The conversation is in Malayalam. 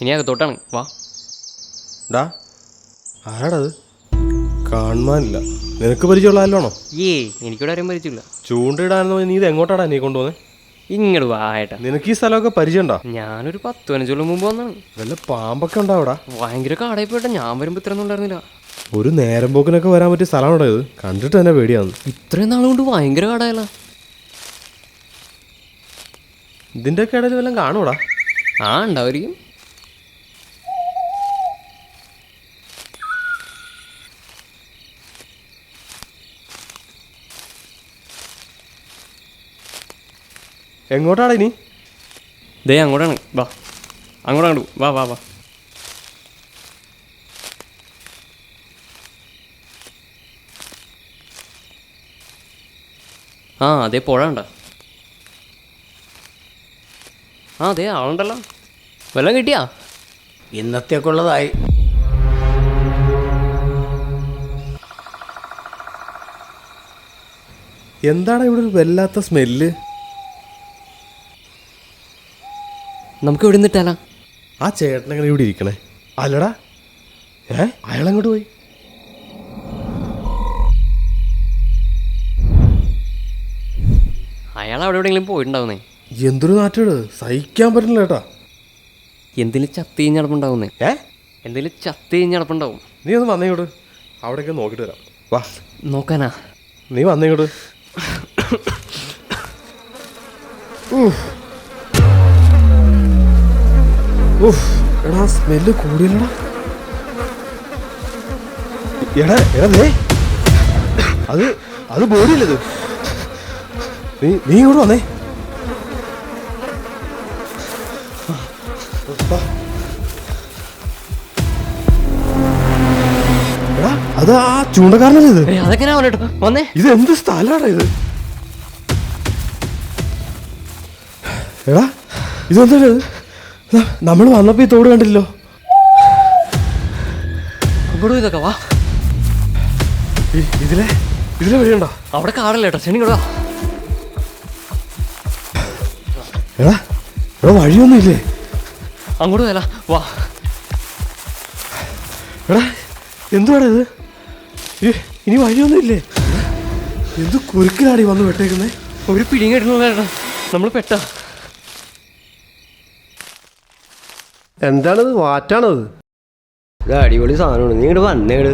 ഇനി അകത്തോട്ടാണ്, വാ. ഡാ ആരാടത്? കാണാനില്ല. നിനക്ക് പരിചയമുള്ളതാണോ? എനിക്കിവിടെ ആരും പരിചയമില്ല. ചൂണ്ടയിടാനെന്ന് നീ ഇത് എങ്ങോട്ടാടാ നീ കൊണ്ടുപോകുന്നത്? ഇങ്ങോട്ട് വാ ഏട്ടാ. നിനക്ക് ഈ സ്ഥലമൊക്കെ പരിചയമുണ്ടോ? ഞാനൊരു 10-15 കൊല്ലം മുമ്പ് വന്നാണ്. വല്ല പാമ്പൊക്കെ ഉണ്ടാവടാ? ഭയങ്കര കാടായി പോയിട്ടാ. ഞാൻ വരുമ്പോൾ ഇത്രയൊന്നും ഉണ്ടായിരുന്നില്ല. ഒരു നേരം പോക്കിനൊക്കെ വരാൻ പറ്റിയ സ്ഥലമാണോ ഇത്? കണ്ടിട്ട് തന്നെ പേടിയാണ്. ഇത്രയും നാളുകൊണ്ട് ഭയങ്കര കാടായല്ല. ഇതിൻ്റെയൊക്കെ ഇടയിൽ വല്ലതും കാണൂടാ? ഉണ്ടാവുമായിരിക്കും. എങ്ങോട്ടാടാ ഇനി? ദേ അങ്ങോട്ടാണ്, വാ. അങ്ങോട്ട് വാ വാ വാ. അതേ പുഴ ഉണ്ടോ? അതേ ആളുണ്ടല്ലോ. വല്ലതും കിട്ടിയാ? ഇന്നത്തേക്കുള്ളതായി. എന്താണ് ഇവിടെ ഒരു വല്ലാത്ത സ്മെല്ല്? നമുക്ക് ഇവിടെ നിന്നിട്ടാലാ? ആ ചേട്ടനെങ്ങനെ ഇവിടെ ഇരിക്കണേ? അല്ലടാ, അയാളെങ്ങോട്ട് പോയി? അയാൾ അവിടെ എവിടെയെങ്കിലും പോയിട്ടുണ്ടാവുന്നേ. എന്തൊരു നാറ്റോട്, സഹിക്കാൻ പറ്റില്ല ചേട്ടാ. എന്തെങ്കിലും ചത്തി ഞടപ്പുണ്ടാവുന്നേ. എന്തെങ്കിലും ചത്തി ഞടപ്പുണ്ടാവും. നീ ഒന്ന് വന്നേങ്ങോട്ട്, അവിടേക്ക് നോക്കിയിട്ട് വരാം. വാ. നോക്കാനാ? നീ വന്നേങ്ങോട്ട്. എടാ സ്മെല്ല് കൂടിയല്ലടാ. എടാ എടാ ദേ, അത് ബോഡിയല്ലത്. നീ ഇങ്ങോട്ട് വന്നേ. എടാ അത് ആ ചൂണ്ടക്കാരനല്ലേ ഇത്? അതെങ്ങനെയാ വന്നേ? ഇത് എന്ത് സ്ഥലമാടാ ഇത്? എടാ ഇതെന്താ ഇത്? നമ്മൾ വന്നപ്പോ ഈ തോട് കണ്ടില്ലോ. ഇതൊക്കെ വാ. ഇതിലെ വഴിയുണ്ടോ? അവിടെ കാടല്ലേ ഏട്ടാ. ശനി വാ. എടാ എടാ വഴിയൊന്നും ഇല്ലേ? അങ്ങോട്ട് വരാ, വാ. എടാ എന്തുവാടാ ഇത്? ഇനി വഴിയൊന്നും ഇല്ലേ? എന്ത് കുരുക്കിലാടി വന്ന് വെട്ടേക്കുന്നേ? ഒരു പിടിയും കേട്ടില്ല ഏട്ടാ, നമ്മൾ പെട്ടാ. എന്താണത്? വാറ്റാണത്? ഇത് അടിപൊളി സാധനമാണ്. നീ ഇങ്ങോട്ട് വന്നേട്.